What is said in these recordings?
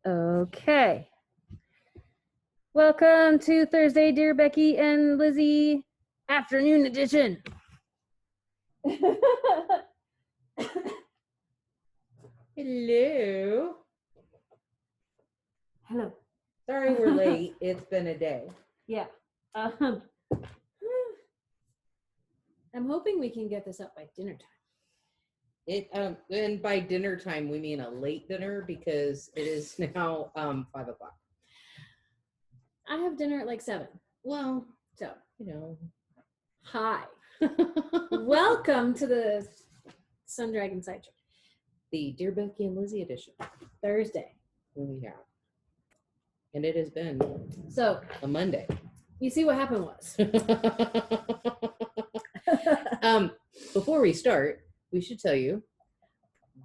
Okay. Welcome to Thursday, dear Becky and Lizzy afternoon edition. Hello. Hello. Sorry we're late. It's been a day. Yeah. I'm hoping we can get this up by dinner time. And by dinner time we mean a late dinner because it is now 5 o'clock. I have dinner at like 7. Well, So, you know. hi. Welcome to the Sun Dragon Sideshow. The Dear Becky and Lizzy edition. Thursday. We have. And it has been a Monday. You see what happened was. Before we start, we should tell you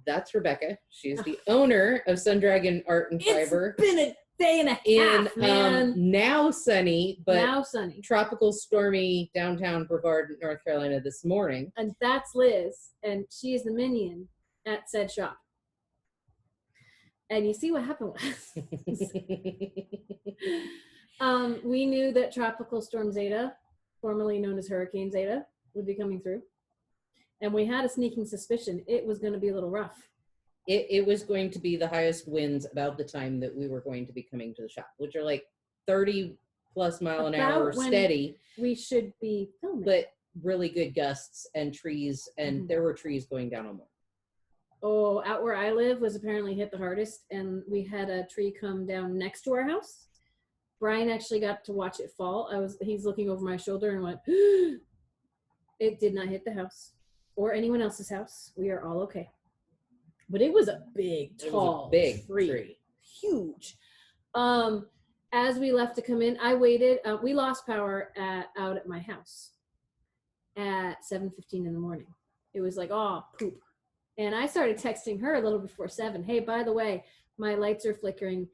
that's Rebecca. She's the owner of Sun Dragon Art and Fiber. It's been a day and a half, man. Now sunny, but now sunny, tropical, stormy downtown Brevard, North Carolina this morning. And that's Liz, and she is the minion at said shop. And you see what happened was. We knew that Tropical Storm Zeta, formerly known as Hurricane Zeta, would be coming through. And we had a sneaking suspicion it was going to be a little rough. It was going to be the highest winds about the time that we were going to be coming to the shop, which are like 30 plus mile an hour steady. We should be filming. But really good gusts and trees, and there were trees going down on them. Oh, out where I live was apparently hit the hardest, and we had a tree come down next to our house. Brian actually got to watch it fall. He's looking over my shoulder and went, it did not hit the house or anyone else's house. We are all okay. But it was a big, tall, big tree. Huge. As we left to come in, I waited. We lost power out at my house at 7:15 in the morning. It was like, oh, poop. And I started texting her a little before 7. Hey, by the way, my lights are flickering.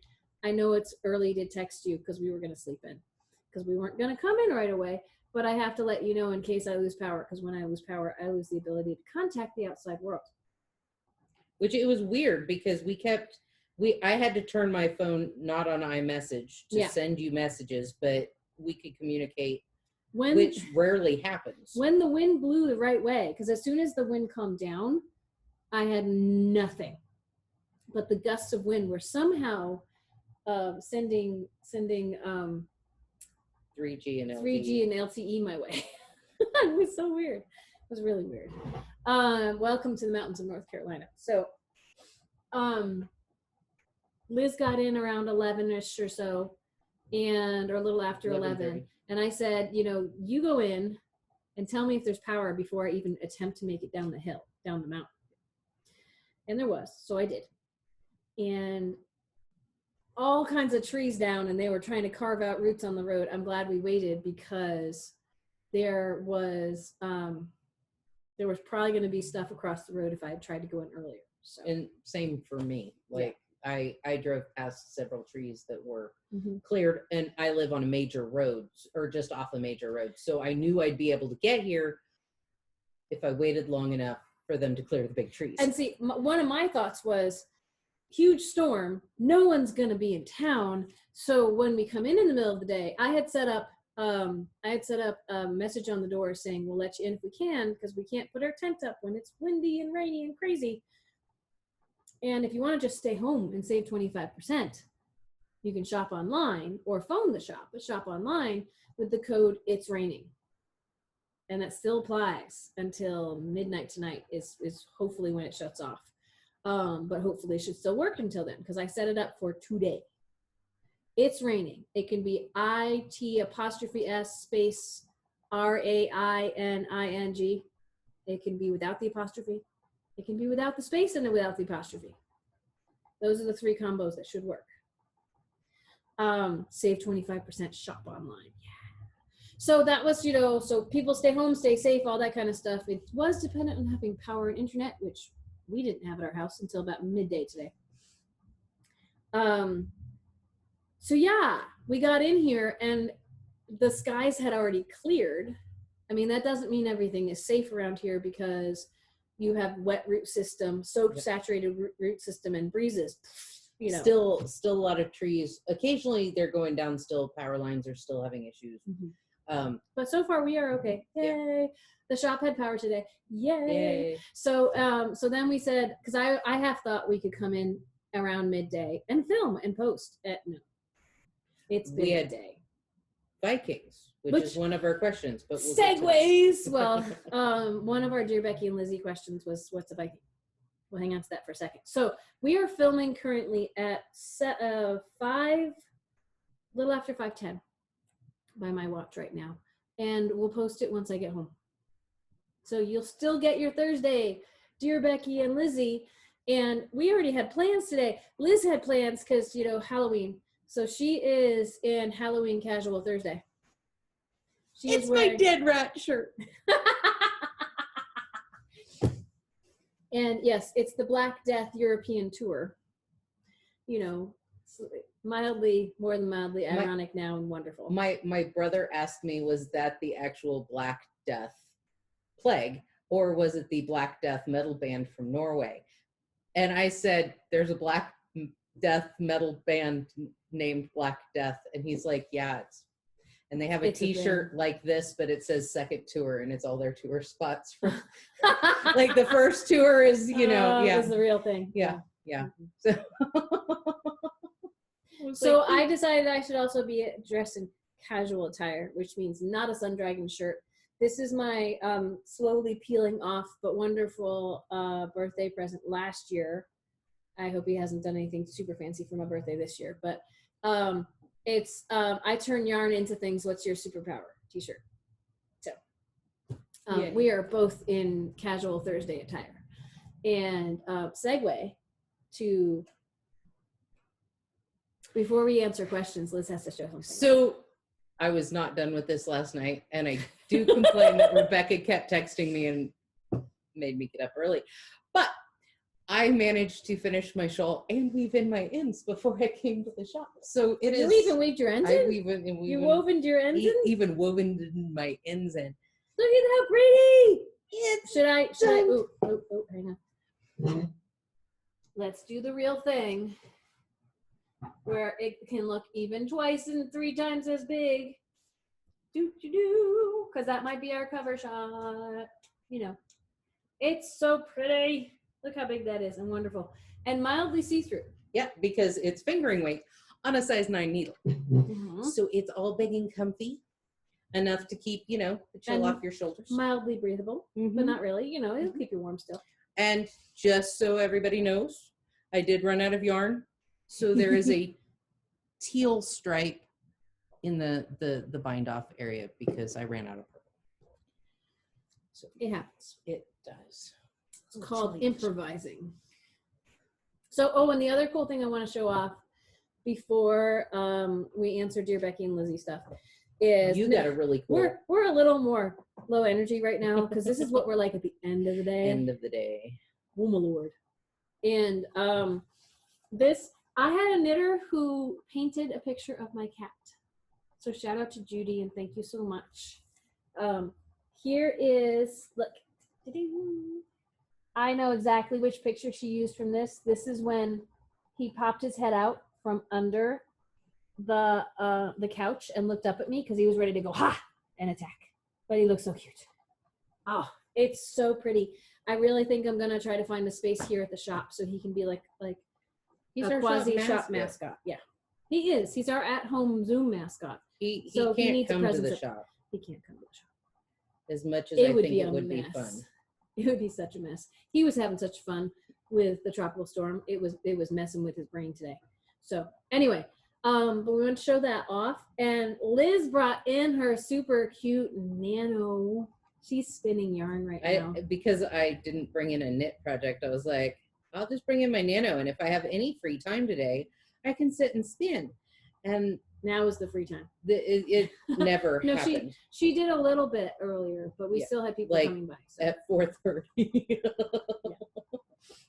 I know it's early to text you because we were going to sleep in because we weren't going to come in right away. But I have to let you know in case I lose power, because when I lose power, I lose the ability to contact the outside world. Which it was weird because I had to turn my phone not on iMessage to send you messages, but we could communicate, which rarely happens. When the wind blew the right way, because as soon as the wind calmed down, I had nothing. But the gusts of wind were somehow sending 3G and LTE my way. It was so weird. It was really weird. Welcome to the mountains of North Carolina. So Liz got in around 11ish or so, or a little after 11. And I said, you go in and tell me if there's power before I even attempt to make it down the hill, down the mountain. And there was, so I did. And all kinds of trees down, and they were trying to carve out roots on the road. I'm glad we waited because there was probably going to be stuff across the road if I had tried to go in earlier. So. And same for me. I drove past several trees that were cleared, and I live on a major road or just off a major road. So I knew I'd be able to get here if I waited long enough for them to clear the big trees. And see, one of my thoughts was, huge storm, no one's going to be in town. So when we come in the middle of the day, I had set up a message on the door saying, we'll let you in if we can, because we can't put our tent up when it's windy and rainy and crazy. And if you want to just stay home and save 25%, you can shop online or phone the shop, but shop online with the code It's Raining. And that still applies until midnight tonight is hopefully when it shuts off. But hopefully it should still work until then, because I set it up for today. It's Raining. It can be IT''S space RAINING. It can be without the apostrophe. It can be without the space and without the apostrophe. Those are the 3 combos that should work. Save 25%, shop online. Yeah. So that was, so people stay home, stay safe, all that kind of stuff. It was dependent on having power and internet, which we didn't have at our house until about midday today. So yeah, we got in here and the skies had already cleared. I mean, that doesn't mean everything is safe around here because you have wet root system, soaked, saturated root system and breezes, you know. Still a lot of trees. Occasionally they're going down still. Power lines are still having issues. But so far we are okay. Yay. Yeah. The shop had power today. Yay. Yay. So then we said, because I half thought we could come in around midday and film and post at no. It's been a day. Vikings, which is one of our questions, but we'll segues. Well, one of our Dear Becky and Lizzy questions was, what's a Viking? We'll hang on to that for a second. So we are filming currently at a little after 5:10 by my watch right now, and we'll post it once I get home. So you'll still get your Thursday, Dear Becky and Lizzy, and we already had plans today. Liz had plans because, you know, Halloween. So she is in Halloween casual Thursday. It's my dead rat shirt. And yes, it's the Black Death European tour. You know, more than mildly ironic now and wonderful. My brother asked me, was that the actual Black Death plague, or was it the Black Death metal band from Norway? And I said, there's a Black Death metal band named Black Death. And he's like, yeah, and they have a t-shirt like this, but it says second tour, and it's all their tour spots from like the first tour is, you know, is the real thing. Yeah. So I decided I should also be dressed in casual attire, which means not a Sundragon shirt. This is my slowly peeling off but wonderful birthday present last year. I hope he hasn't done anything super fancy for my birthday this year, but it's I turn yarn into things. What's your superpower? T-shirt. So we are both in casual Thursday attire, and segue to, before we answer questions, Liz has to show something. So I was not done with this last night, and I do complain that Rebecca kept texting me and made me get up early, but I managed to finish my shawl and weave in my ends before I came to the shop. So it you is. You even weaved your ends in? You woven your ends in? Even woven my ends in. Look at how pretty! Should I, hang on. Let's do the real thing, where it can look even twice and 3 times as big. Because that might be our cover shot. You know, it's so pretty. Look how big that is, and wonderful. And mildly see-through. Yeah, because it's fingering weight on a size 9 needle. Mm-hmm. So it's all big and comfy, enough to keep, you know, the chill off your shoulders. Mildly breathable, but not really. You know, it'll keep you warm still. And just so everybody knows, I did run out of yarn. So there is a teal stripe in the bind-off area because I ran out of purple. So it happens. It does. It's called improvising. So, and the other cool thing I want to show off before we answer Dear Becky and Lizzy stuff is you got a really cool. We're a little more low energy right now because this is what we're like at the end of the day. End of the day. Oh my Lord. And this, I had a knitter who painted a picture of my cat. So shout out to Judy and thank you so much. Here is, look. I know exactly which picture she used from this. This is when he popped his head out from under the couch and looked up at me because he was ready to go ha and attack. But he looks so cute. Oh, it's so pretty. I really think I'm gonna try to find a space here at the shop so he can be like he's our quasi shop mascot. Yeah, he is. He's our at-home Zoom mascot. He can't come to the shop. He can't come to the shop. As much as I think it would be fun. It would be such a mess. He was having such fun with the tropical storm. It was messing with his brain today. So anyway, but we want to show that off. And Liz brought in her super cute nano. She's spinning yarn right now. Because I didn't bring in a knit project, I was like, I'll just bring in my nano. And if I have any free time today, I can sit and spin. And now is the free time. It never happened. She did a little bit earlier, but we still had people coming by. So. At 4:30. Yeah.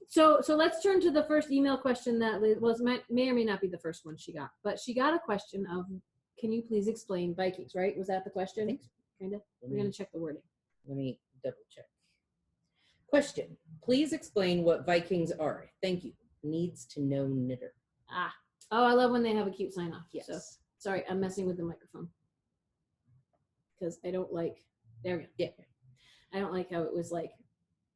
So let's turn to the first email question that Liz may or may not be the first one she got, but she got a question of, can you please explain Vikings, right? Was that the question? I think so. Kind of. We're going to check the wording. Let me double check. Question. Please explain what Vikings are. Thank you. Needs to know knitter. Oh, I love when they have a cute sign off. Yes. So sorry, I'm messing with the microphone because I don't like. There we go. Yeah. I don't like how it was like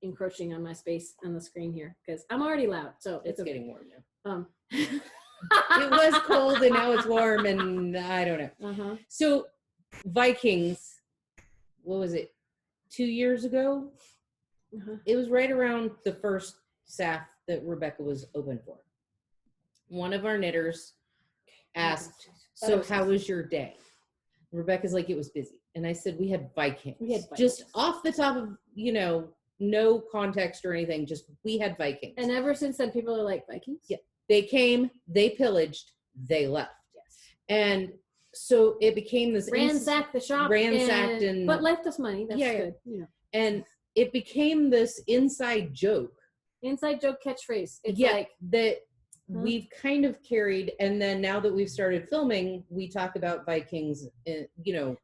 encroaching on my space on the screen here because I'm already loud. So It's okay. getting warm now. It was cold and now it's warm and I don't know. So Vikings, what was it? 2 years ago? It was right around the first SAF that Rebecca was open for. One of our knitters asked, so how was your day? Rebecca's like, it was busy. And I said, we had Vikings. Just off the top of, no context or anything, just we had Vikings. And ever since then, people are like, Vikings? Yeah. They came, they pillaged, they left. Yes. And so it became this ransacked the shop, but left us money. That's good. Yeah. And it became this inside joke catchphrase. It's like that we've kind of carried, and then now that we've started filming, we talk about Vikings.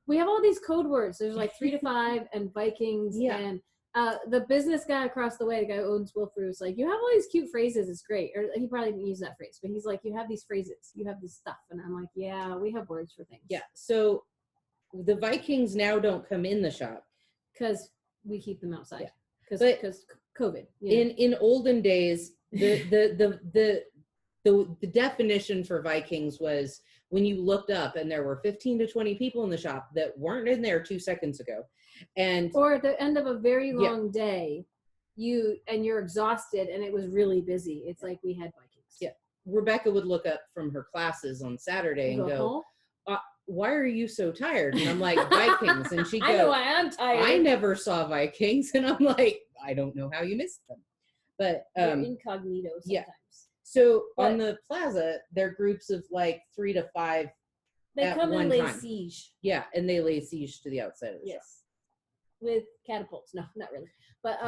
We have all these code words. There's like 3 to 5 and Vikings and. The business guy across the way, the guy who owns Wilfredo, was like, you have all these cute phrases. It's great. Or he probably didn't use that phrase, but he's like, you have these phrases. You have this stuff. And I'm like, yeah, we have words for things. Yeah. So the Vikings now don't come in the shop. Because we keep them outside. Because COVID. In olden days, the definition for Vikings was when you looked up and there were 15 to 20 people in the shop that weren't in there 2 seconds ago. Or at the end of a very long day, you're exhausted and it was really busy. It's like we had Vikings. Yeah. Rebecca would look up from her classes on Saturday and go, why are you so tired? And I'm like, Vikings. And she'd go, I know why I'm tired. I never saw Vikings. And I'm like, I don't know how you missed them. But they're incognito sometimes. Yeah. So on the plaza, they're groups of like 3 to 5. They come and lay siege. Yeah, and they lay siege to the outside of the shop. With catapults. No, not really. But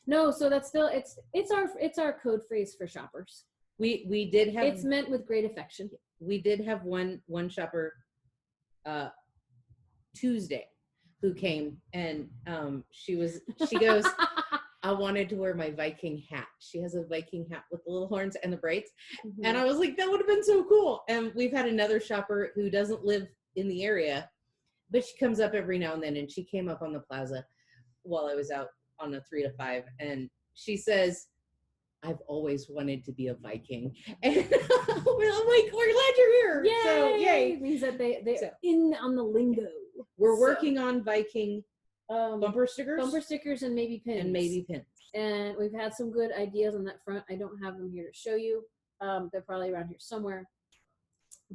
no, so that's still it's our code phrase for shoppers. We did have, it's meant with great affection. We did have one shopper Tuesday who came and she goes, I wanted to wear my Viking hat. She has a Viking hat with the little horns and the braids. And I was like, that would have been so cool. And we've had another shopper who doesn't live in the area, but she comes up every now and then, and she came up on the plaza while I was out on a 3 to 5, and she says, I've always wanted to be a Viking. And I'm like, we're glad you're here. Yay! So, yay. It means that they're in on the lingo. We're working on Viking bumper stickers and maybe pins. And we've had some good ideas on that front. I don't have them here to show you. They're probably around here somewhere.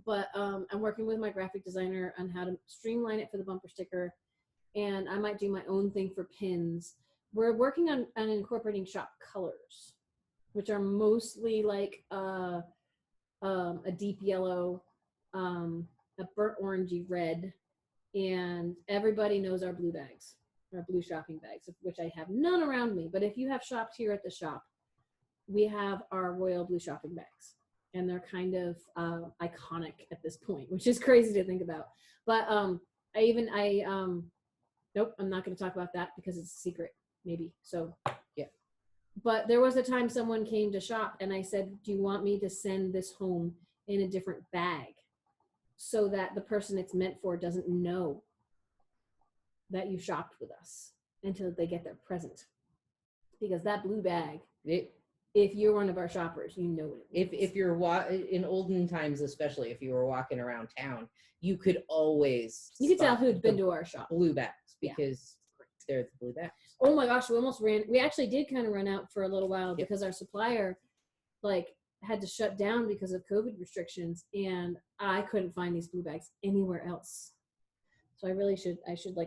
But I'm working with my graphic designer on how to streamline it for the bumper sticker, and I might do my own thing for pins. We're working on incorporating shop colors, which are mostly like a deep yellow, a burnt orangey red, and everybody knows our blue bags, our blue shopping bags, of which I have none around me. But if you have shopped here at the shop, we have our royal blue shopping bags. And they're kind of iconic at this point, which is crazy to think about. But nope, I'm not going to talk about that because it's a secret, maybe. So, yeah. But there was a time someone came to shop and I said, do you want me to send this home in a different bag so that the person it's meant for doesn't know that you shopped with us until they get their present? Because that blue bag... If you're one of our shoppers, you know it. If you're in olden times, especially if you were walking around town, you could always tell who'd been to our shop. Blue bags, because they're the blue bags. Oh my gosh, we actually did kind of run out for a little while because our supplier had to shut down because of COVID restrictions, and I couldn't find these blue bags anywhere else. So I should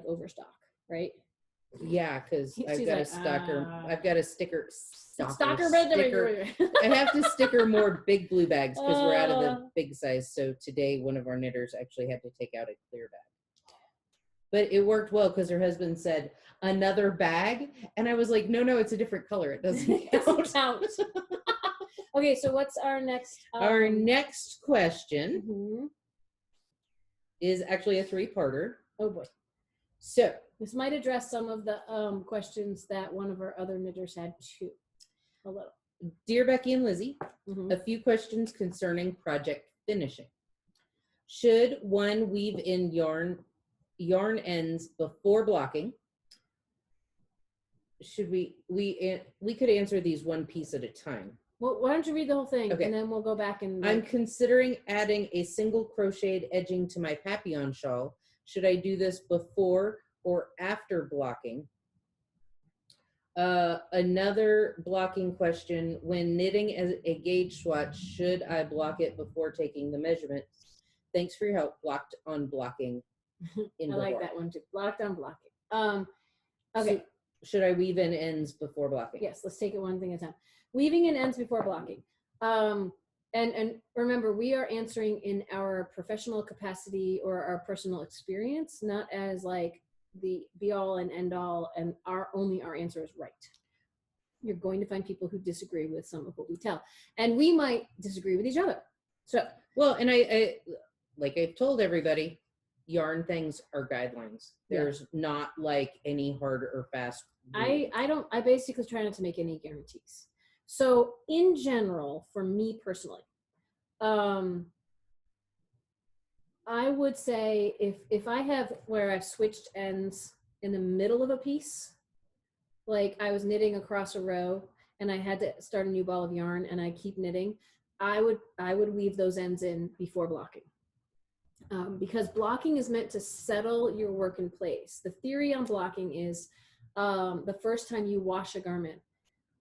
overstock, right? Yeah, because I've got a sticker. I've got a sticker. Sticker. I have to sticker more big blue bags because we're out of the big size. So today, one of our knitters actually had to take out a clear bag. But it worked well because her husband said another bag, and I was like, no, it's a different color. It doesn't count. Okay, so what's our next? Our next question is actually a 3-parter. Oh boy. So this might address some of the questions that one of our other knitters had too. A little. Dear Becky and Lizzy, Mm-hmm. a few questions concerning project finishing. Should one weave in yarn ends before blocking? Should we could answer these one piece at a time. Well, why don't you read the whole thing, okay. And then we'll go back and. I'm considering adding a single crocheted edging to my Papillon shawl. Should I do this before or after blocking? Another blocking question: when knitting a gauge swatch, should I block it before taking the measurements? Thanks for your help. Blocked on blocking. I like that one too. Blocked on blocking. Okay. So, should I weave in ends before blocking? Yes, let's take it one thing at a time. Weaving in ends before blocking. And remember, we are answering in our professional capacity or our personal experience, not as like the be all and end all, and only our answer is right. You're going to find people who disagree with some of what we tell, and we might disagree with each other. So, well, and I like I've told everybody, yarn things are guidelines. There's not like any hard or fast rule. I basically try not to make any guarantees. So in general, for me personally, I would say if I have where I've switched ends in the middle of a piece, like I was knitting across a row and I had to start a new ball of yarn and I keep knitting, I would weave those ends in before blocking. Because blocking is meant to settle your work in place. The theory on blocking is the first time you wash a garment,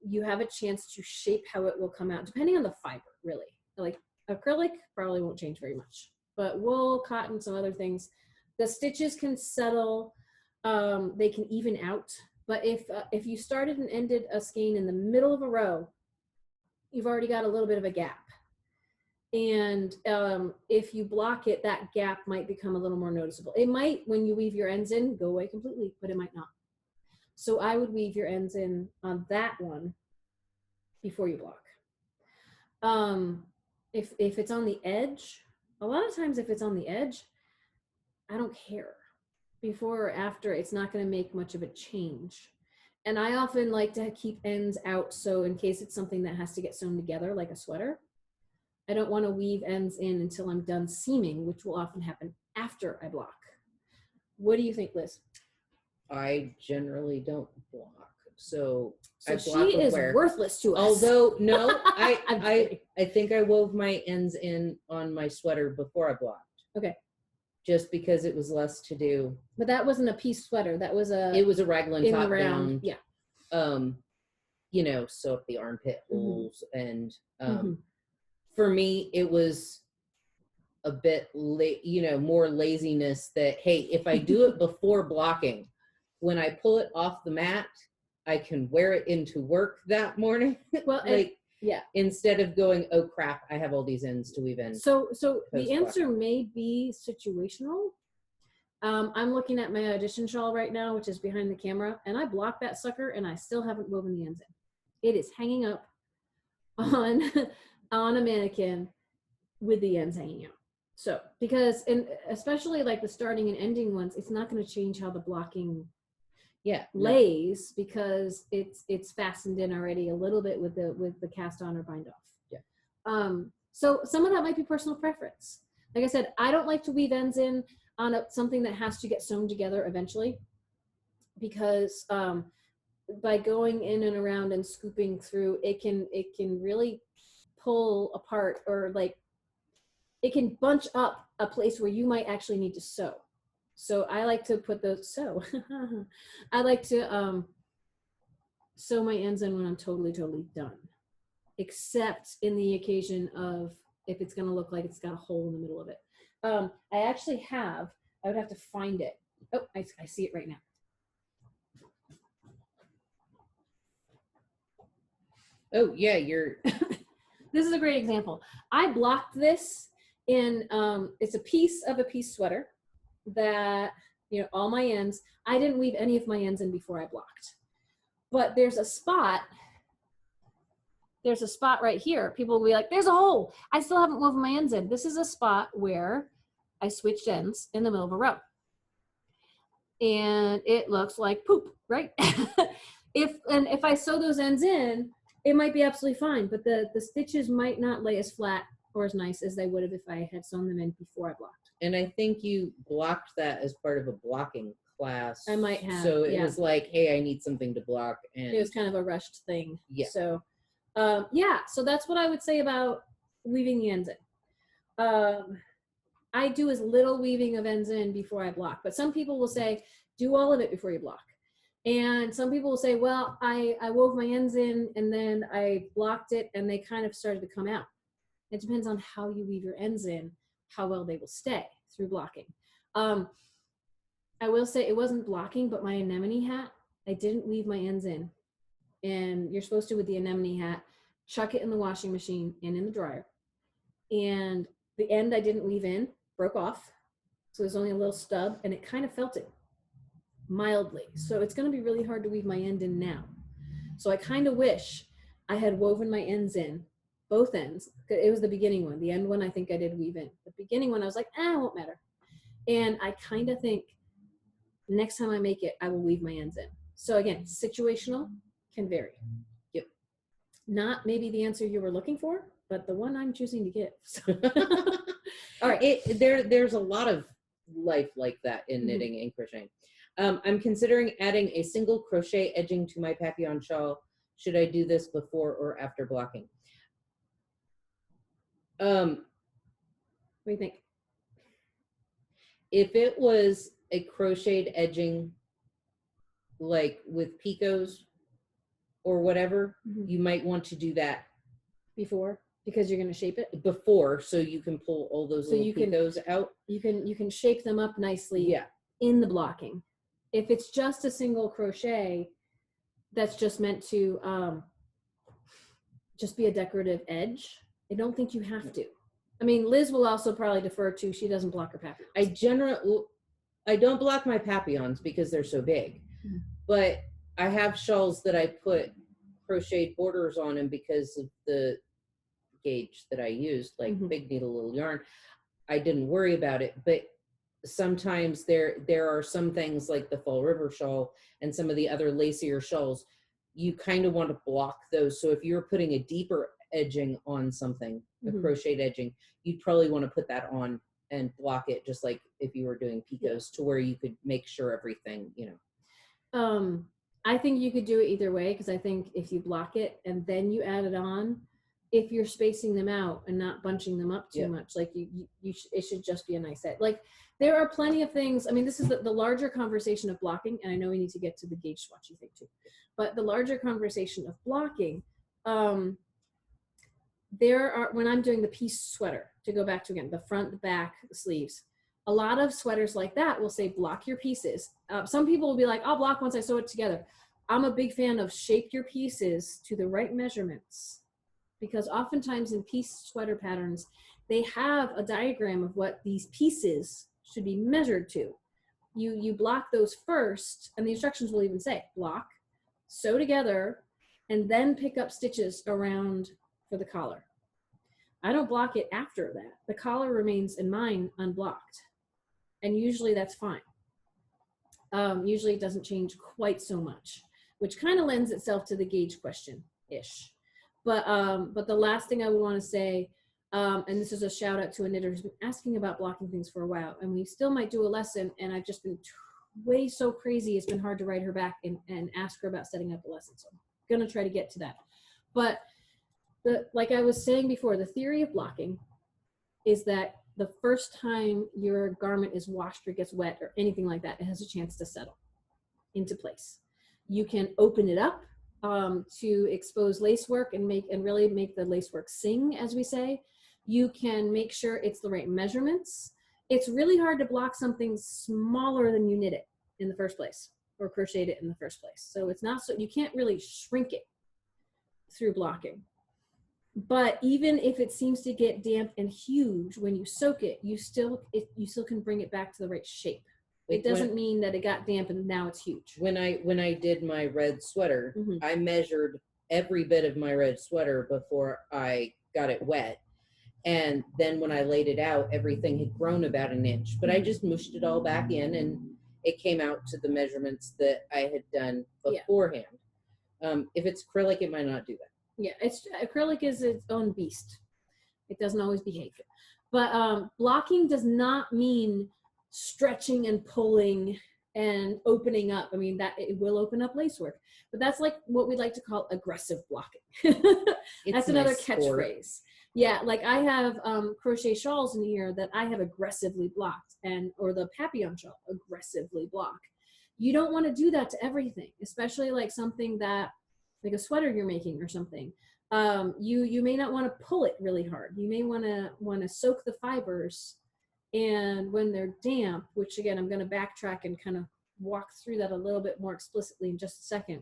you have a chance to shape how it will come out, depending on the fiber, really. Like acrylic probably won't change very much, but wool, cotton, some other things, the stitches can settle, they can even out. But if you started and ended a skein in the middle of a row, you've already got a little bit of a gap. And if you block it, that gap might become a little more noticeable. It might, when you weave your ends in, go away completely, but it might not. So I would weave your ends in on that one before you block. If it's on the edge, a lot of times if it's on the edge, I don't care. Before or after, it's not going to make much of a change. And I often like to keep ends out, so in case it's something that has to get sewn together, like a sweater, I don't want to weave ends in until I'm done seaming, which will often happen after I block. What do you think, Liz? I generally don't block. So she is worthless to us. Although, no, I think I wove my ends in on my sweater before I blocked. Okay. Just because it was less to do. But that wasn't a piece sweater. That was it was a raglan top down. Yeah. You know, sew up the armpit holes and for me, it was a bit, more laziness that, hey, if I do it before blocking, when I pull it off the mat, I can wear it into work that morning. Well, instead of going, oh crap, I have all these ends to weave in. So the answer may be situational. I'm looking at my audition shawl right now, which is behind the camera, and I blocked that sucker and I still haven't woven the ends in. It is hanging up on a mannequin with the ends hanging out. So and especially like the starting and ending ones, it's not going to change how the blocking lays because it's fastened in already a little bit with the cast on or bind off. Yeah. So some of that might be personal preference. Like I said, I don't like to weave ends in on something that has to get sewn together eventually, because by going in and around and scooping through, it can really pull apart, or like it can bunch up a place where you might actually need to sew. So I like to put those I like to sew my ends in when I'm totally done, except in the occasion of if it's going to look like it's got a hole in the middle of it. I would have to find it. Oh, I see it right now. Oh yeah, This is a great example. I blocked this in, it's a piece of a piece sweater that, all my ends, I didn't weave any of my ends in before I blocked. But there's a spot right here. People will be like, there's a hole. I still haven't woven my ends in. This is a spot where I switched ends in the middle of a row. And it looks like poop, right? If I sew those ends in, it might be absolutely fine, but the stitches might not lay as flat or as nice as they would have if I had sewn them in before I blocked. And I think you blocked that as part of a blocking class. I might have. So it was like, hey, I need something to block. And it was kind of a rushed thing. Yeah. So, so that's what I would say about weaving the ends in. I do as little weaving of ends in before I block, but some people will say, do all of it before you block. And some people will say, well, I wove my ends in and then I blocked it and they kind of started to come out. It depends on how you weave your ends in, how well they will stay through blocking. I will say it wasn't blocking, but my anemone hat, I didn't weave my ends in. And you're supposed to, with the anemone hat, chuck it in the washing machine and in the dryer. And the end I didn't weave in, broke off. So there's only a little stub and it kind of felt it mildly. So it's going to be really hard to weave my end in now. So I kind of wish I had woven my ends in, both ends. It was the beginning one. The end one I think I did weave in. The beginning one I was like, it won't matter. And I kind of think next time I make it, I will weave my ends in. So again, situational, can vary. Yep. Not maybe the answer you were looking for, but the one I'm choosing to give. So. All right. There's a lot of life like that in knitting and crocheting. I'm considering adding a single crochet edging to my Papillon shawl. Should I do this before or after blocking? What do you think? If it was a crocheted edging, like with picots or whatever, you might want to do that before, because you're going to shape it before, so you can pull all those little picots out. You can shape them up nicely in the blocking. If it's just a single crochet, that's just meant to just be a decorative edge. I don't think you have to. I mean, Liz will also probably defer to, she doesn't block her papillons. I don't block my papillons because they're so big, but I have shawls that I put crocheted borders on them because of the gauge that I used, like big needle, little yarn. I didn't worry about it, but sometimes there are some things like the Fall River shawl and some of the other lacier shawls, you kind of want to block those. So if you're putting a deeper edging on something, a crocheted edging, you'd probably want to put that on and block it, just like if you were doing picots, to where you could make sure everything, I think you could do it either way, because I think if you block it and then you add it on, if you're spacing them out and not bunching them up too much, like it should just be a nice set. Like there are plenty of things. I mean, this is the larger conversation of blocking, and I know we need to get to the gauge swatchy thing too, but the larger conversation of blocking, there are, when I'm doing the piece sweater, to go back to again, the front, the back, the sleeves, a lot of sweaters like that will say block your pieces. Some people will be like, I'll block once I sew it together. I'm a big fan of shape your pieces to the right measurements, because oftentimes in piece sweater patterns, they have a diagram of what these pieces should be measured to. You block those first, and the instructions will even say block, sew together, and then pick up stitches around for the collar. I don't block it after that. The collar remains in mine unblocked, and usually that's fine. Usually it doesn't change quite so much, which kind of lends itself to the gauge question-ish. But the last thing I would want to say, and this is a shout out to a knitter who's been asking about blocking things for a while, and we still might do a lesson, and I've just been way so crazy, it's been hard to write her back and ask her about setting up a lesson. So I'm going to try to get to that. But like I was saying before, the theory of blocking is that the first time your garment is washed or gets wet or anything like that, it has a chance to settle into place. You can open it up to expose lace work and really make the lace work sing, as we say. You can make sure it's the right measurements. It's really hard to block something smaller than you knit it in the first place or crocheted it in the first place. So it's not, so you can't really shrink it through blocking. But even if it seems to get damp and huge, when you soak it, you still can bring it back to the right shape. It doesn't mean that it got damp and now it's huge. When I did my red sweater, I measured every bit of my red sweater before I got it wet. And then when I laid it out, everything had grown about an inch. But I just mushed it all back in, and it came out to the measurements that I had done beforehand. If it's acrylic, it might not do that. Yeah, acrylic is its own beast. It doesn't always behave. But blocking does not mean stretching and pulling and opening up. I mean, that it will open up lacework, but that's like what we like to call aggressive blocking. That's another catchphrase. Yeah, like I have crochet shawls in here that I have aggressively blocked, or the Papillon shawl, aggressively block. You don't want to do that to everything, especially like something that, like a sweater you're making or something. You may not want to pull it really hard. You may want to soak the fibers, and when they're damp, which again I'm going to backtrack and kind of walk through that a little bit more explicitly in just a second.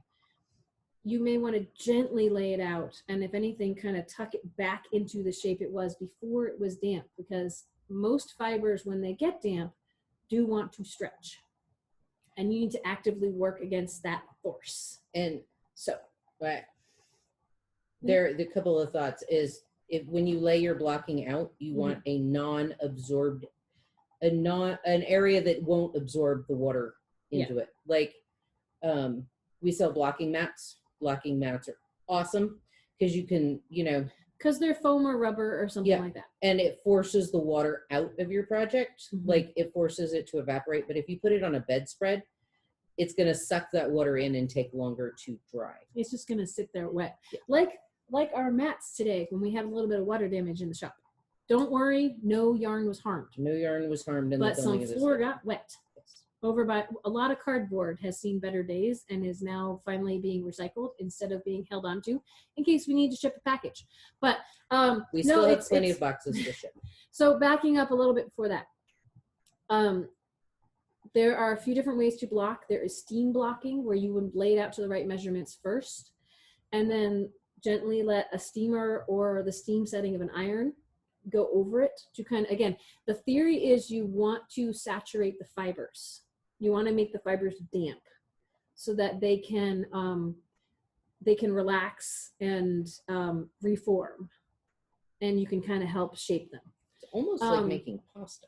You may want to gently lay it out, and if anything, kind of tuck it back into the shape it was before it was damp, because most fibers, when they get damp, do want to stretch, and you need to actively work against that force. And so, right. The couple of thoughts is, if when you lay your blocking out, you want a non-absorbed, an area that won't absorb the water into it. Like, we sell blocking mats. Blocking mats are awesome because you can, because they're foam or rubber or something like that. And it forces the water out of your project. Like, it forces it to evaporate. But if you put it on a bedspread, it's going to suck that water in and take longer to dry. It's just going to sit there wet. Yeah. Like our mats today, when we have a little bit of water damage in the shop. Don't worry, no yarn was harmed. No yarn was harmed. But some floor got wet. Yes. Over by a lot of cardboard has seen better days and is now finally being recycled instead of being held onto in case we need to ship a package. But we still have plenty of boxes to ship. So backing up a little bit before that. There are a few different ways to block. There is steam blocking, where you would lay it out to the right measurements first, and then gently let a steamer or the steam setting of an iron go over it to kind of, again, the theory is you want to saturate the fibers. You want to make the fibers damp so that they can relax and reform, and you can kind of help shape them. It's almost like making pasta.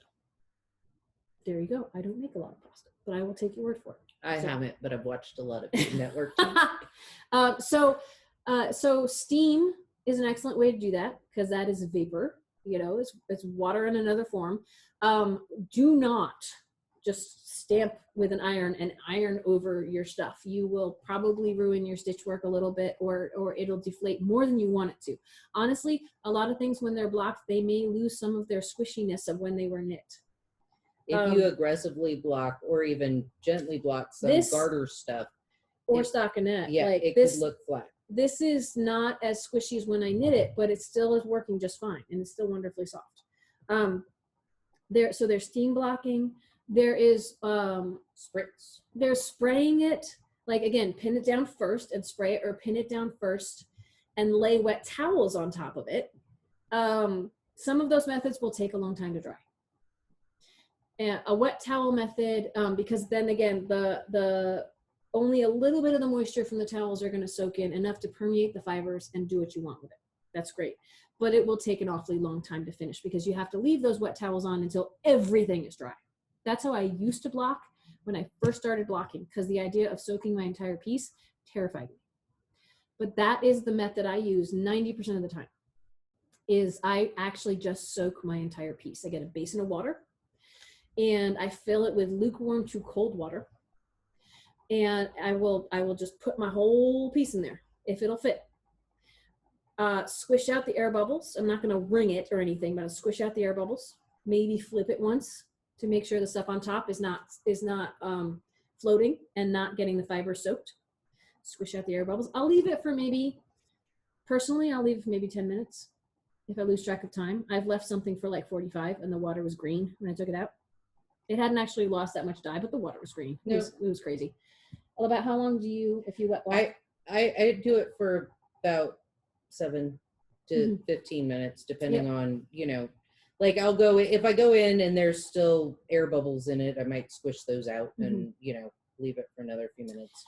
There you go. I don't make a lot of pasta, but I will take your word for it. I haven't, but I've watched a lot of network. So steam is an excellent way to do that, because that is vapor. It's water in another form. Do not just stamp with an iron and iron over your stuff. You will probably ruin your stitch work a little bit, or it'll deflate more than you want it to. Honestly, a lot of things, when they're blocked, they may lose some of their squishiness of when they were knit. If you aggressively block or even gently block some garter stuff. Or stockinette. Yeah, like it could look flat. This is not as squishy as when I knit it, but it still is working just fine, and it's still wonderfully soft. So there's steam blocking. There is spritz. There's spraying it. Like, again, pin it down first and spray it, or pin it down first and lay wet towels on top of it. Some of those methods will take a long time to dry. And a wet towel method, because then again, the only a little bit of the moisture from the towels are going to soak in enough to permeate the fibers and do what you want with it. That's great. But it will take an awfully long time to finish, because you have to leave those wet towels on until everything is dry. That's how I used to block when I first started blocking, because the idea of soaking my entire piece terrified me. But that is the method I use 90% of the time, is I actually just soak my entire piece. I get a basin of water, and I fill it with lukewarm to cold water. And I will just put my whole piece in there, if it'll fit. Squish out the air bubbles. I'm not going to wring it or anything, but I'll squish out the air bubbles. Maybe flip it once to make sure the stuff on top is not floating and not getting the fibers soaked. Squish out the air bubbles. I'll leave it for personally, I'll leave it for maybe 10 minutes if I lose track of time. I've left something for like 45 and the water was green when I took it out. It hadn't actually lost that much dye, but the water was green. It was crazy. Well, about how long do you, if you wet block? I do it for about 7 to 15 minutes, depending on, like I'll go, if I go in and there's still air bubbles in it, I might squish those out and, leave it for another few minutes.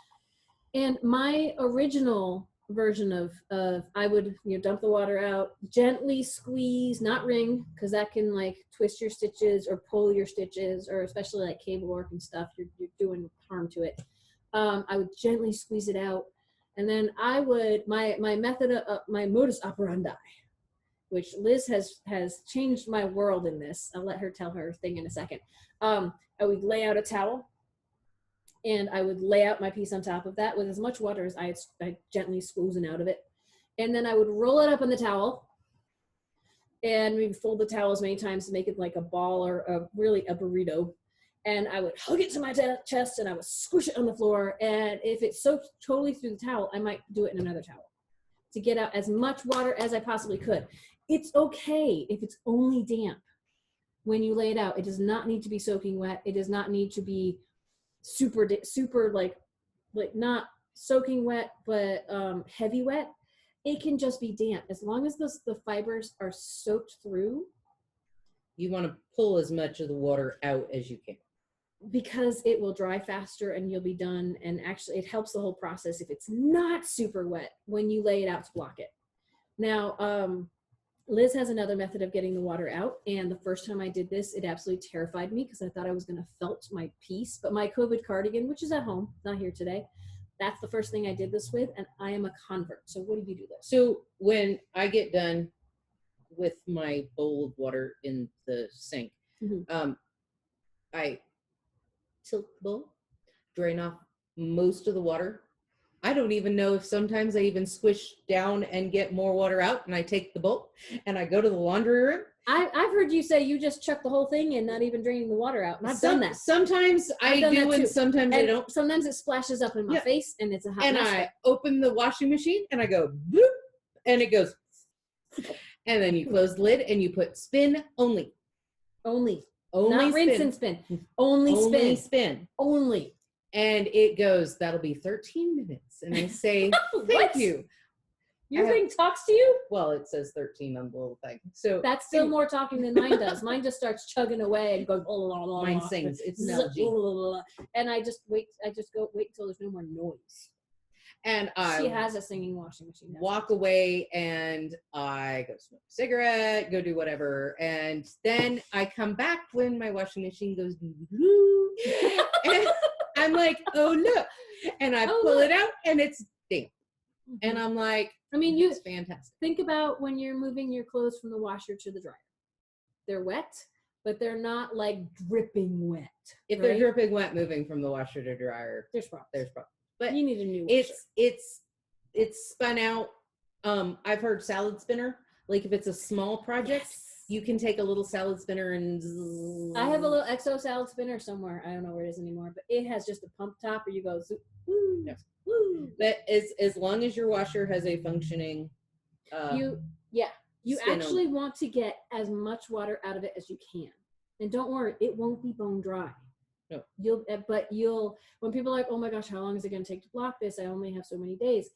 And my original version of I would dump the water out, gently squeeze, not wring, because that can like twist your stitches or pull your stitches, or especially like cable work and stuff, you're doing harm to it. I would gently squeeze it out, And then I would, my method of, my modus operandi, which Liz has changed my world in this. I'll let her tell her thing in a second. I would lay out a towel, and I would lay out my piece on top of that with as much water as I gently squeezing out of it. And then I would roll it up in the towel, and we would fold the towel as many times to make it like a ball or really a burrito. And I would hug it to my chest, and I would squish it on the floor. And if it soaked totally through the towel, I might do it in another towel to get out as much water as I possibly could. It's okay if it's only damp when you lay it out. It does not need to be soaking wet. It does not need to be super like not soaking wet, but heavy wet. It can just be damp. As long as the fibers are soaked through. You want to pull as much of the water out as you can. Because it will dry faster and you'll be done. And actually it helps the whole process if it's not super wet when you lay it out to block it. Now, Liz has another method of getting the water out. And the first time I did this, it absolutely terrified me because I thought I was going to felt my piece. But my COVID cardigan, which is at home, not here today, that's the first thing I did this with. And I am a convert. So what do you do this? So when I get done with my bowl of water in the sink, I tilt the bowl, drain off most of the water. I don't even know if sometimes I even squish down and get more water out, and I take the bowl and I go to the laundry room. I've heard you say you just chuck the whole thing in, not even draining the water out. And I've done that. Sometimes I do, and sometimes I don't. Sometimes it splashes up in my face, and it's a hot mess. And I open the washing machine, and I go, boop, and it goes, and then you close the lid, and you put spin only. Only. Not spin. Rinse and spin. Only spin. Only. And it goes, that'll be 13 minutes. And I say, thank you. Your thing talks to you? Well, it says 13 on the little thing. So that's still more talking than mine does. Mine just starts chugging away and goes, mine sings. It's melody. And I just wait until there's no more noise. And she has a singing washing machine. Walk away, and I go smoke a cigarette, go do whatever. And then I come back when my washing machine goes, and I'm like, oh, look. And I pull it out, and it's damp. And I'm like, it's fantastic. Think about when you're moving your clothes from the washer to the dryer. They're wet, but they're not like dripping wet. If they're dripping wet moving from the washer to dryer, there's problems. But you need a new washer. It's spun out. I've heard salad spinner. Like if it's a small project, you can take a little salad spinner and. I have a little EXO salad spinner somewhere. I don't know where it is anymore, but it has just a pump top where you go. Woo, yes. Woo. But as long as your washer has a functioning. You actually want to get as much water out of it as you can, and don't worry, it won't be bone dry. No. When people are like, oh my gosh, how long is it going to take to block this? I only have so many days.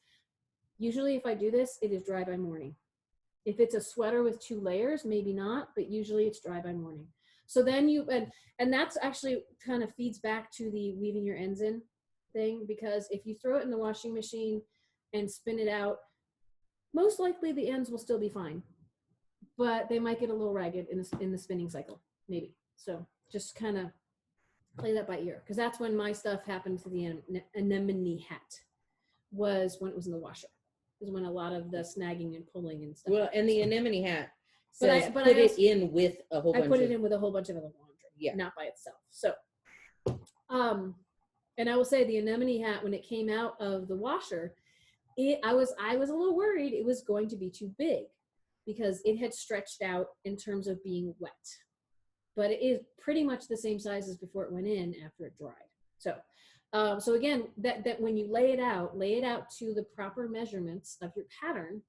Usually if I do this, it is dry by morning. If it's a sweater with 2 layers, maybe not, but usually it's dry by morning. So then and that's actually kind of feeds back to the weaving your ends in thing, because if you throw it in the washing machine and spin it out, most likely the ends will still be fine, but they might get a little ragged in the spinning cycle, maybe. So just kind of play that by ear, because that's when my stuff happened to the anemone hat, was when it was in the washer. Is when a lot of the snagging and pulling and stuff. Well, and the anemone hat says put it in with a whole bunch. I put it in with a whole bunch of other laundry, not by itself. So, and I will say the anemone hat, when it came out of the washer, I was a little worried it was going to be too big, because it had stretched out in terms of being wet. But it is pretty much the same size as before it went in after it dried. So again, that when you lay it out to the proper measurements of your pattern.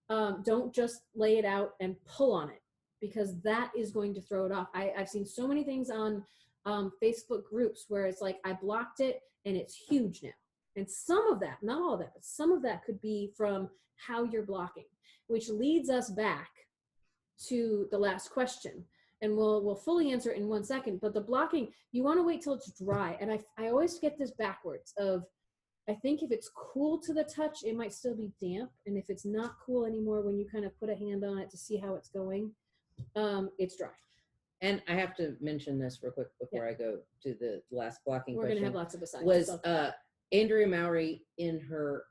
Don't just lay it out and pull on it, because that is going to throw it off. I've seen so many things on Facebook groups where it's like, I blocked it and it's huge now. And some of that, not all of that, but some of that could be from how you're blocking, which leads us back to the last question. And we'll fully answer it in 1 second, but the blocking, you want to wait till it's dry. And I always get this backwards of, I think if it's cool to the touch, it might still be damp. And if it's not cool anymore, when you kind of put a hand on it to see how it's going, it's dry. And I have to mention this real quick before I go to the last blocking question. We're going to have lots of asides. Andrea Mowry in her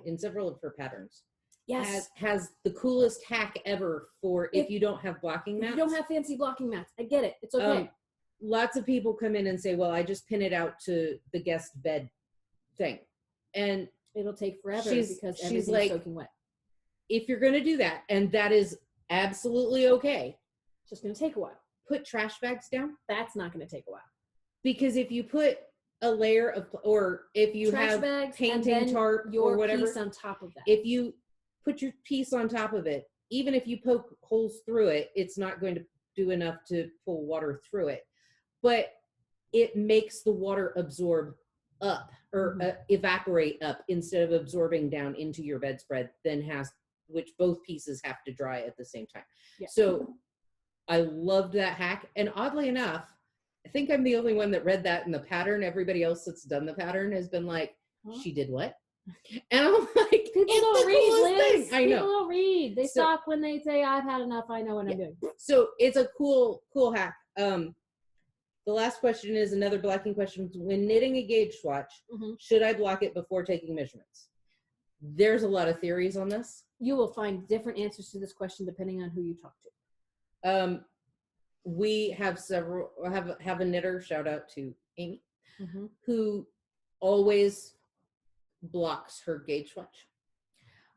in several of her patterns has the coolest hack ever for if you don't have blocking mats. If you don't have fancy blocking mats, I get it. It's okay. Lots of people come in and say, well, I just pin it out to the guest bed thing. And it'll take forever because everything's like, soaking wet. If you're going to do that, and that is absolutely okay. It's just going to take a while. Put trash bags down. That's not going to take a while. Because if you put a layer of, or if you trash have bags painting tarp or whatever, piece on top of that. If you put your piece on top of it, even if you poke holes through it, it's not going to do enough to pull water through it. But it makes the water absorb up or evaporate up instead of absorbing down into your bedspread, which both pieces have to dry at the same time. Yeah. So I loved that hack. And oddly enough, I think I'm the only one that read that in the pattern. Everybody else that's done the pattern has been like, she did what? And I'm like, people don't read, Liz. I know. People don't read. They stop when they say, I've had enough. I know what I'm doing. So it's a cool hack. The last question is another blocking question. When knitting a gauge swatch, should I block it before taking measurements? There's a lot of theories on this. You will find different answers to this question depending on who you talk to. We have have a knitter, shout out to Amy, who always blocks her gauge swatch.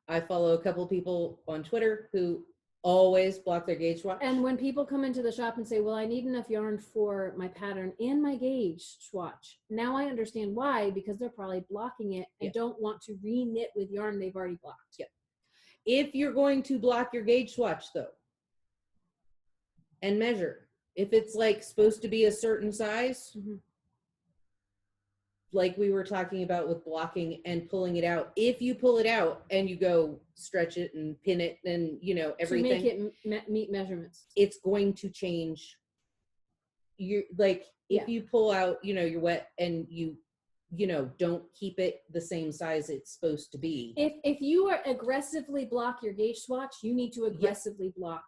I follow a couple of people on Twitter who always block their gauge swatch. And when people come into the shop and say, well, I need enough yarn for my pattern and my gauge swatch, now I understand why, because they're probably blocking it and don't want to re-knit with yarn they've already blocked. Yeah. If you're going to block your gauge swatch though, and measure, if it's like supposed to be a certain size, like we were talking about with blocking and pulling it out, if you pull it out and you go stretch it and pin it and everything to make it meet measurements, it's going to change. You're like, if you pull out your wet and you don't keep it the same size it's supposed to be. If you are aggressively block your gauge swatch, you need to aggressively block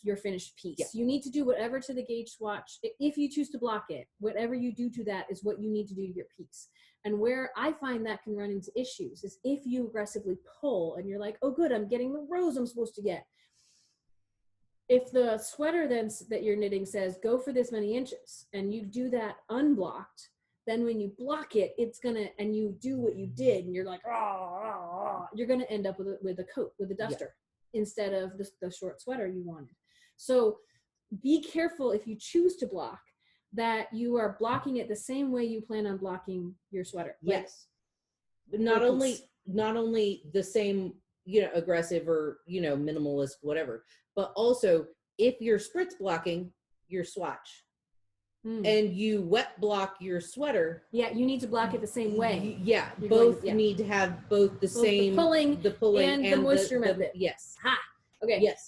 your finished piece. You need to do whatever to the gauge swatch. If you choose to block it, whatever you do to that is what you need to do to your piece. And where I find that can run into issues is if you aggressively pull and you're like, oh good, I'm getting the rows I'm supposed to get. If the sweater then that you're knitting says go for this many inches and you do that unblocked, then when you block it, it's gonna, and you do what you did, and you're like, you're gonna end up with a coat, with a duster, instead of the short sweater you wanted. So be careful if you choose to block that you are blocking it the same way you plan on blocking your sweater. Yes. But not only the same, aggressive or, minimalist, whatever, but also if you're spritz blocking your swatch, and you wet block your sweater. Yeah, you need to block it the same way. Yeah, both need to have both the same the pulling and the moisture method. Yes. Ha. Okay. Yes.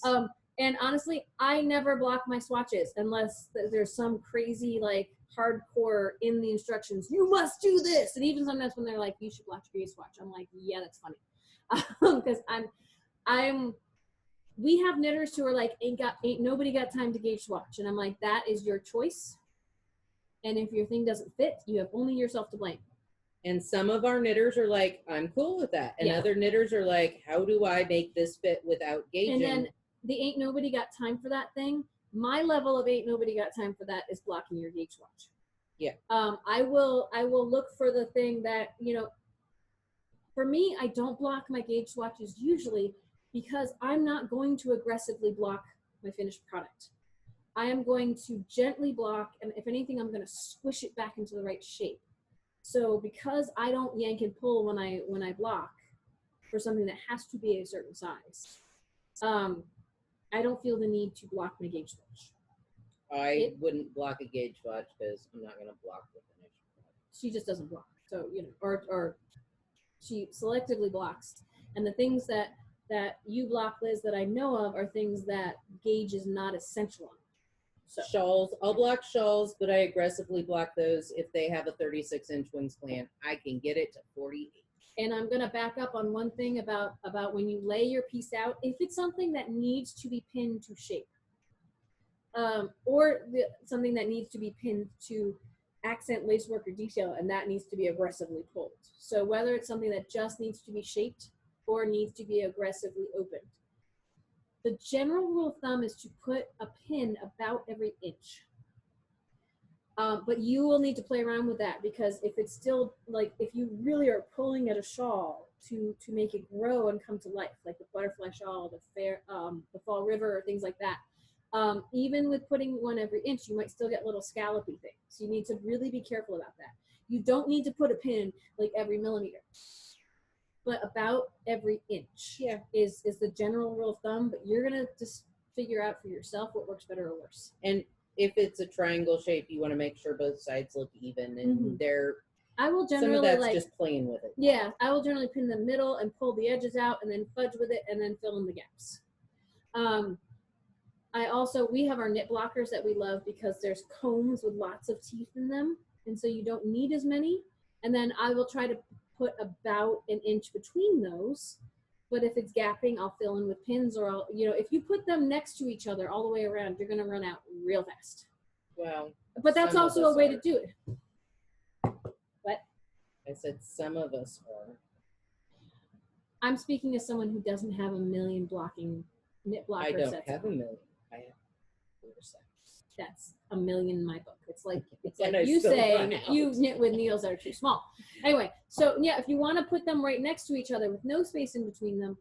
And honestly, I never block my swatches unless there's some crazy like hardcore in the instructions. You must do this, and even sometimes when they're like, you should block your gauge swatch, I'm like, yeah, that's funny, because we have knitters who are like, ain't nobody got time to gauge swatch, and I'm like, that is your choice. And if your thing doesn't fit, you have only yourself to blame. And some of our knitters are like, I'm cool with that. And other knitters are like, how do I make this fit without gauging? And then the ain't nobody got time for that thing. My level of ain't nobody got time for that is blocking your gauge swatch. Yeah. I will look for the thing that, for me, I don't block my gauge swatches usually because I'm not going to aggressively block my finished product. I am going to gently block, and if anything, I'm going to squish it back into the right shape. So because I don't yank and pull when I block for something that has to be a certain size, I don't feel the need to block my gauge swatch. I wouldn't block a gauge swatch because I'm not going to block the finished product. She just doesn't block. So, or she selectively blocks. And the things that you block, Liz, that I know of are things that gauge is not essential on. So. Shawls, I'll block shawls, but I aggressively block those if they have a 36-inch wingspan. I can get it to 48. And I'm going to back up on one thing about when you lay your piece out. If it's something that needs to be pinned to shape, or something that needs to be pinned to accent lace work or detail, and that needs to be aggressively pulled. So whether it's something that just needs to be shaped or needs to be aggressively opened, the general rule of thumb is to put a pin about every inch. But you will need to play around with that, because if it's still, like, if you really are pulling at a shawl to make it grow and come to life, like the butterfly shawl, the fall river, or things like that, even with putting one every inch, you might still get little scallopy things. So you need to really be careful about that. You don't need to put a pin like every millimeter, but about every inch is the general rule of thumb. But you're gonna just figure out for yourself what works better or worse. And if it's a triangle shape, you want to make sure both sides look even, and I will generally, some of that's just playing with it. Yeah, I will generally pin the middle and pull the edges out, and then fudge with it, and then fill in the gaps. We have our knit blockers that we love, because there's combs with lots of teeth in them, and so you don't need as many. And then I will try to put about an inch between those. But if it's gapping, I'll fill in with pins, or I'll, if you put them next to each other all the way around, you're going to run out real fast. Well, but that's also a way to do it. What? I said some of us are. I'm speaking as someone who doesn't have a million knit blocker sets. I don't have a million. I have 4 sets. That's a million in my book. It's like you saying you knit with needles that are too small. Anyway, so yeah, if you want to put them right next to each other with no space in between them,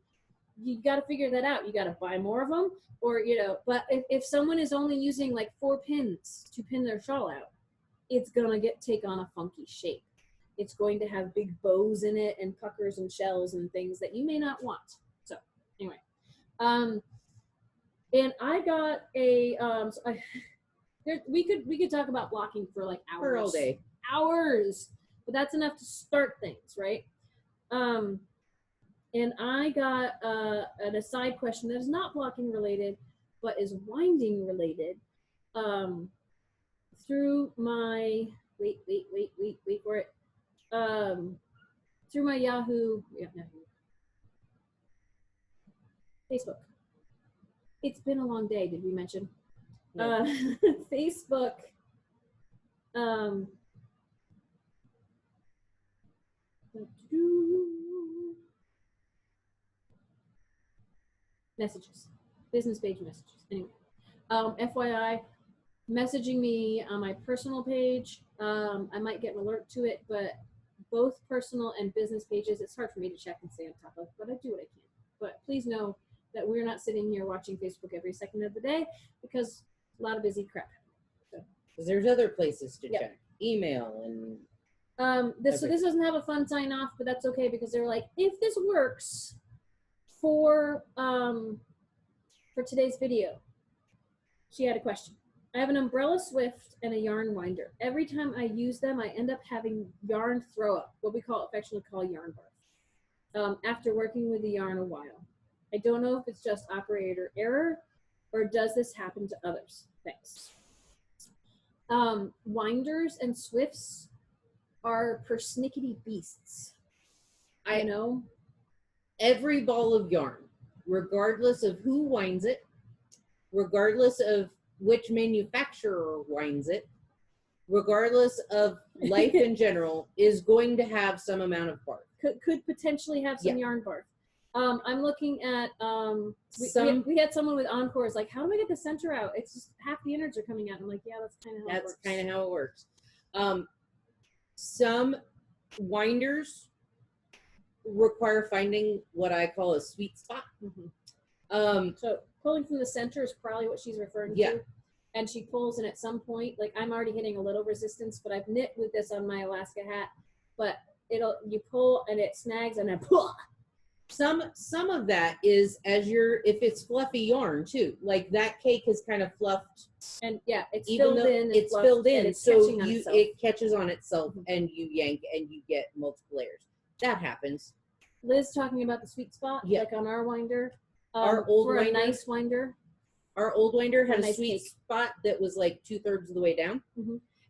you got to figure that out. You got to buy more of them, or But if someone is only using like 4 pins to pin their shawl out, it's gonna take on a funky shape. It's going to have big bows in it and puckers and shells and things that you may not want. So anyway, and I got a we could talk about blocking for like hours. For all day. Hours. But that's enough to start things, right? And I got an aside question that is not blocking related, but is winding related. Through my wait for it. Through my Yahoo, Facebook. It's been a long day, did we mention? Yeah. Facebook. Messages. Business page messages. Anyway. FYI, messaging me on my personal page. I might get an alert to it, but both personal and business pages, it's hard for me to check and stay on top of, but I do what I can. But please know that we're not sitting here watching Facebook every second of the day, because a lot of busy crap. Because there's other places to check. Email and so this doesn't have a fun sign off, but that's okay, because they're like, if this works for today's video. She had a question. I have an umbrella swift and a yarn winder. Every time I use them, I end up having yarn throw up, what we affectionately call yarn barf, after working with the yarn a while. I don't know if it's just operator error, or does this happen to others? Thanks. Winders and swifts are persnickety beasts. I know. Every ball of yarn, regardless of who winds it, regardless of which manufacturer winds it, regardless of life in general, is going to have some amount of barf. Could potentially have some yarn barf. I'm looking at, we had someone with Encores, like, how do I get the center out? It's just half the innards are coming out. I'm like, yeah, that's kind of how it works. That's kind of how it works. Some winders require finding what I call a sweet spot. Mm-hmm. So pulling from the center is probably what she's referring to. And she pulls, and at some point, like, I'm already hitting a little resistance, but I've knit with this on my Alaska hat, but you pull and it snags and then some of that is if it's fluffy yarn too, like that cake is kind of fluffed, and it's filled in, so it catches on itself, and you yank and you get multiple layers. That happens. Liz talking about the sweet spot, like on our winder. Our old for winder, a nice winder. Our old winder had a nice sweet cake. spot that was like 2/3 of the way down,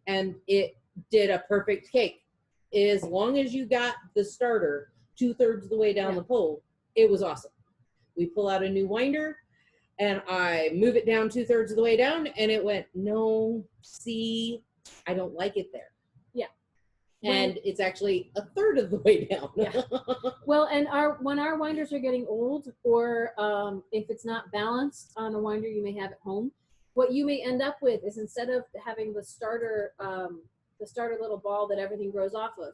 and it did a perfect cake. As long as you got the starter 2/3 of the way down the pole, it was awesome. We pull out a new winder, and I move it down 2/3 of the way down, and it went, no, see, I don't like it there. and it's actually a third of the way down. Yeah. Well, and when our winders are getting old, or if it's not balanced on a winder you may have at home, what you may end up with is, instead of having the starter little ball that everything grows off of,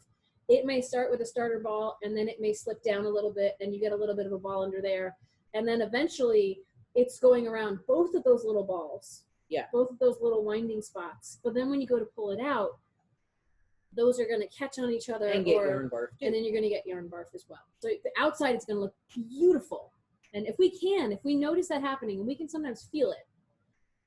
it may start with a starter ball, and then it may slip down a little bit, and you get a little bit of a ball under there, and then eventually it's going around both of those little balls. Yeah. Both of those little winding spots. But then when you go to pull it out, those are going to catch on each other, and get yarn barf too. And then you're going to get yarn barf as well. So the outside is going to look beautiful. And if we notice that happening, and we can sometimes feel it,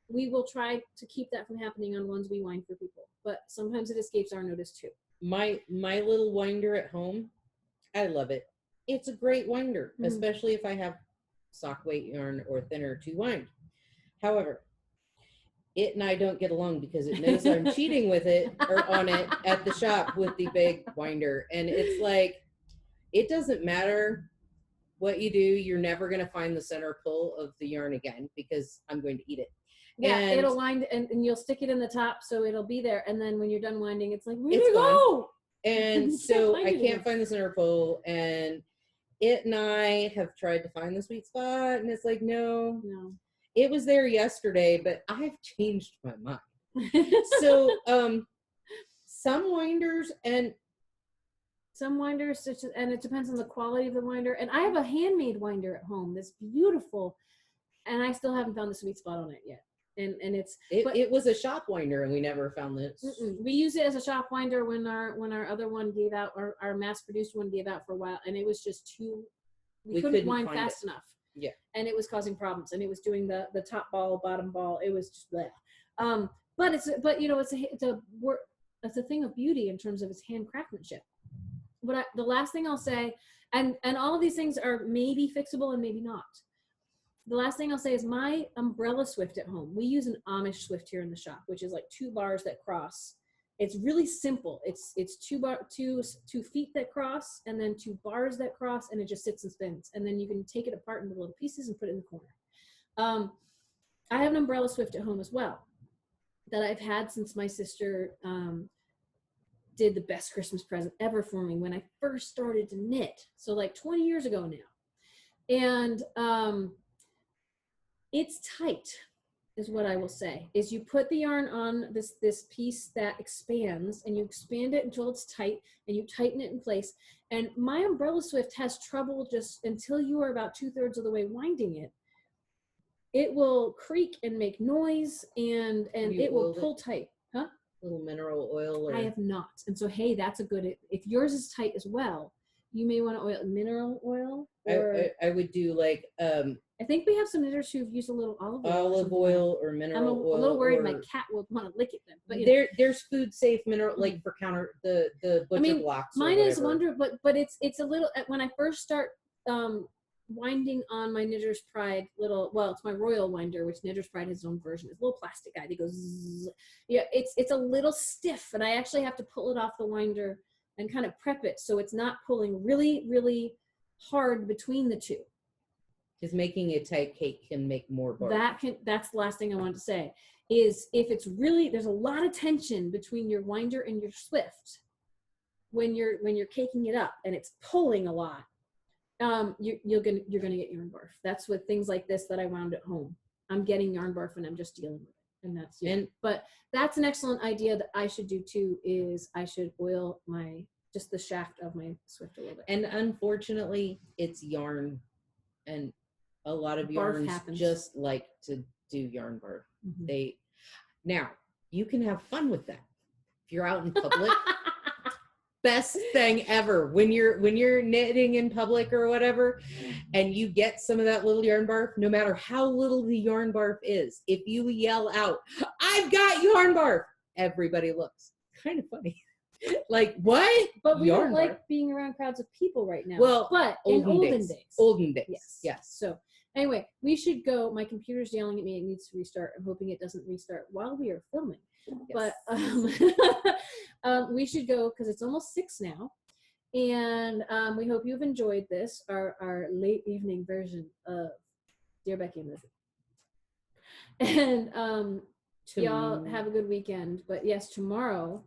we will try to keep that from happening on ones we wind for people. But sometimes it escapes our notice too. My little winder at home, I love it. It's a great winder, especially if I have sock weight yarn or thinner to wind. However, it and I don't get along because it knows I'm cheating with it or on it at the shop with the big winder. And it's like, it doesn't matter what you do. You're never going to find the center pull of the yarn again because I'm going to eat it. Yeah, and it'll wind and you'll stick it in the top so it'll be there. And then when you're done winding, it's like, where'd it go? And so I can't find the center pull. And it and I have tried to find the sweet spot. And it's like, no. It was there yesterday, but I've changed my mind. So some winders, and it depends on the quality of the winder. And I have a handmade winder at home that's beautiful, and I still haven't found the sweet spot on it yet. And it was a shop winder, and we never found this. We used it as a shop winder when our other one gave out, our mass produced one gave out for a while, and it was just too. We couldn't wind fast enough. Yeah. And it was causing problems, and it was doing the top ball, bottom ball. It was just bleh. But it's a thing of beauty in terms of its hand craftsmanship. But the last thing I'll say, and all of these things are maybe fixable and maybe not. The last thing I'll say is my umbrella swift at home. We use an Amish swift here in the shop, which is like 2 bars that cross. It's really simple. It's 2 feet that cross, and then 2 bars that cross, and it just sits and spins. And then you can take it apart into little pieces and put it in the corner. I have an umbrella swift at home as well that I've had since my sister did the best Christmas present ever for me when I first started to knit. So like 20 years ago now. And it's tight. Is what I will say, is you put the yarn on this piece that expands, and you expand it until it's tight, and you tighten it in place. And my umbrella swift has trouble just until you are about 2/3 of the way winding it. It will creak and make noise, and it will pull tight. Huh? Little mineral oil? I have not. And so, hey, that's a good, if yours is tight as well, you may want to oil mineral oil. Or I would do like I think we have some knitters who've used a little olive oil or mineral oil. I'm a little worried my cat will want to lick it then. But there's food safe mineral, like for counter the butcher blocks. Mine is wonder, but it's a little. When I first start winding on my Knitter's Pride it's my Royal winder, which Knitter's Pride has its own version. It's a little plastic guy that goes zzz. Yeah, it's a little stiff, and I actually have to pull it off the winder and kind of prep it so it's not pulling really, really hard between the two. Because making a tight cake can make more barf. That's the last thing I wanted to say, is if it's really, there's a lot of tension between your winder and your swift when you're caking it up and it's pulling a lot, you're gonna get yarn barf. That's with things like this that I wound at home. I'm getting yarn barf and I'm just dealing with it. And but that's an excellent idea that I should do too, is I should oil just the shaft of my swift a little bit. And unfortunately, it's yarn, and a lot of yarns just like to do yarn barf. Now you can have fun with that if you're out in public. Best thing ever when you're knitting in public or whatever, and you get some of that little yarn barf. No matter how little the yarn barf is, if you yell out, "I've got yarn barf," everybody looks. Kind of funny. Like, what? But we don't like being around crowds of people right now. Well, but in olden days. Yes. So anyway, we should go. My computer's yelling at me. It needs to restart. I'm hoping it doesn't restart while we are filming. Yes. But we should go because it's almost 6 now. And we hope you've enjoyed this, our late evening version of Dear Becky and Lizzy. And y'all have a good weekend. But yes, tomorrow,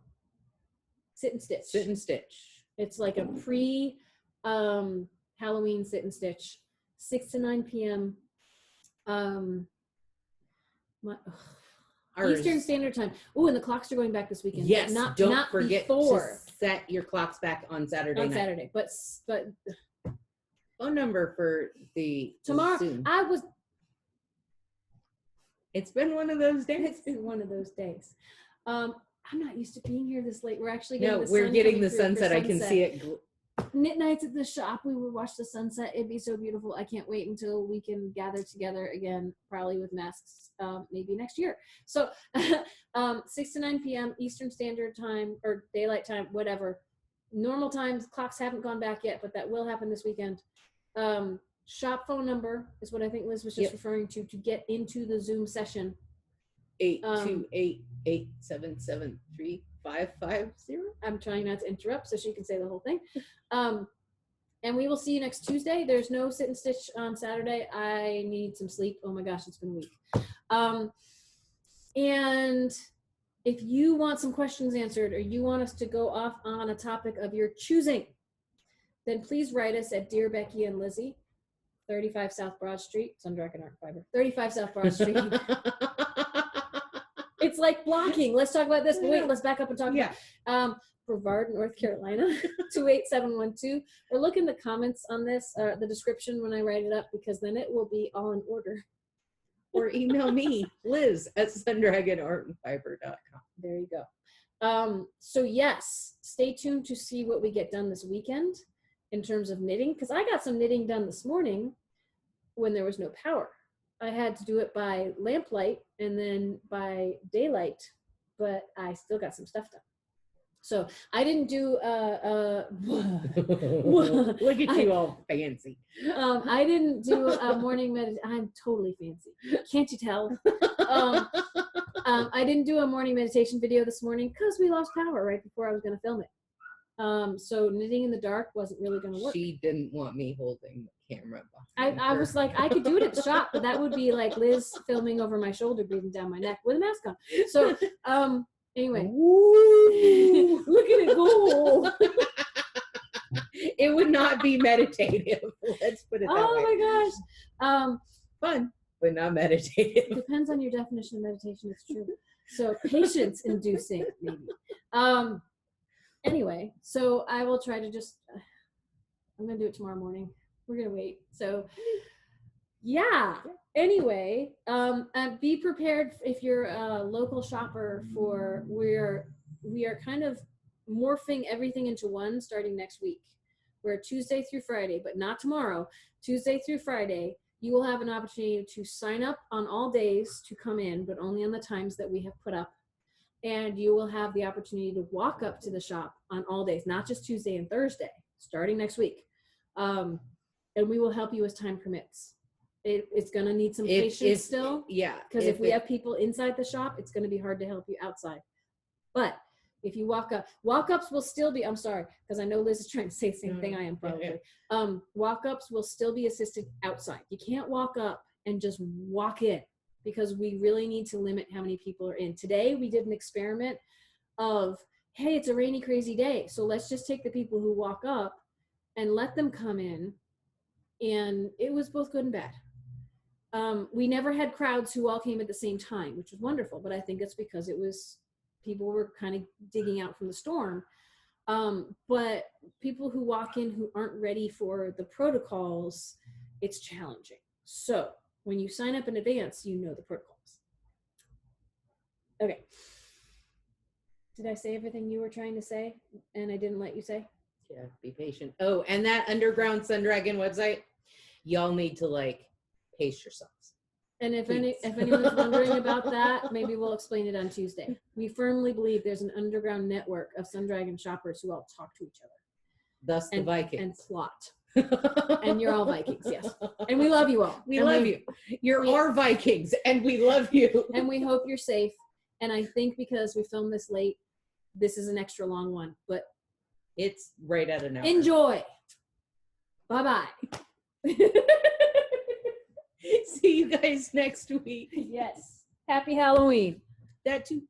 Sit and Stitch. Sit and Stitch. It's like a pre Halloween Sit and Stitch, 6 to 9 p.m. Eastern Standard Time. Oh, and the clocks are going back this weekend. Yes, don't forget before. to set your clocks back on Saturday night. Saturday, but phone number for the tomorrow. Zoom. It's been one of those days. It's been one of those days. I'm not used to being here this late. We're actually getting we're getting the sunset. I can see it. Knit nights at the shop. We would watch the sunset. It'd be so beautiful. I can't wait until we can gather together again, probably with masks, maybe next year. So 6 to 9 p.m. Eastern Standard Time or Daylight Time, whatever. Normal times, clocks haven't gone back yet, but that will happen this weekend. Shop phone number is what I think Liz was just referring to get into the Zoom session. 828-877-3550. I'm trying not to interrupt so she can say the whole thing. And we will see you next Tuesday. There's no Sit and Stitch on Saturday. I need some sleep. Oh my gosh, it's been a week. And if you want some questions answered or you want us to go off on a topic of your choosing, then please write us at Dear Becky and Lizzy, 35 South Broad Street, Sundragon Art Fiber, 35 South Broad Street. It's like blocking. Let's talk about this. But wait, let's back up and talk about Brevard, North Carolina, 28712. Or look in the comments on this, the description when I write it up, because then it will be all in order. Or email me, Liz at sundragonartandfiber.com. There you go. So yes, stay tuned to see what we get done this weekend in terms of knitting, because I got some knitting done this morning when there was no power. I had to do it by lamplight and then by daylight, but I still got some stuff done. So I didn't do look at you all fancy. I didn't do a morning meditation. I'm totally fancy. Can't you tell? I didn't do a morning meditation video this morning because we lost power right before I was going to film it. So knitting in the dark wasn't really going to work. She didn't want me holding the camera. I was like, I could do it at the shop, but that would be like Liz filming over my shoulder, breathing down my neck with a mask on. So, anyway, look at it go. It would not be meditative. Let's put it that way. Oh my gosh. Fun, but not meditative. Depends on your definition of meditation. It's true. So patience inducing, maybe. Anyway, so I will try to just, I'm going to do it tomorrow morning. We're going to wait. So yeah. Anyway, be prepared if you're a local shopper for, we are kind of morphing everything into one starting next week. We're Tuesday through Friday, but not tomorrow. Tuesday through Friday, you will have an opportunity to sign up on all days to come in, but only on the times that we have put up. And you will have the opportunity to walk up to the shop on all days, not just Tuesday and Thursday, starting next week. And we will help you as time permits. It's going to need some patience still. Yeah. Because if we have people inside the shop, it's going to be hard to help you outside. But if you walk-ups will still be, I'm sorry, because I know Liz is trying to say the same thing I am probably. Walk-ups will still be assisted outside. You can't walk up and just walk in, because we really need to limit how many people are in. Today, we did an experiment of, hey, it's a rainy, crazy day. So let's just take the people who walk up and let them come in. And it was both good and bad. We never had crowds who all came at the same time, which was wonderful. But I think it's because people were kind of digging out from the storm. But people who walk in who aren't ready for the protocols, it's challenging. So when you sign up in advance, you know the protocols. Okay. Did I say everything you were trying to say and I didn't let you say? Yeah, be patient. Oh, and that Underground Sundragon website, y'all need to pace yourselves. And if anyone's wondering about that, maybe we'll explain it on Tuesday. We firmly believe there's an underground network of Sundragon shoppers who all talk to each other. Thus the Vikings. And plot. And you're all Vikings, yes. And we love you all. We love you. You're our Vikings, and we love you. And we hope you're safe. And I think because we filmed this late, this is an extra long one, but it's right at an hour. Enjoy. Bye-bye. See you guys next week. Yes. Happy Halloween. That too.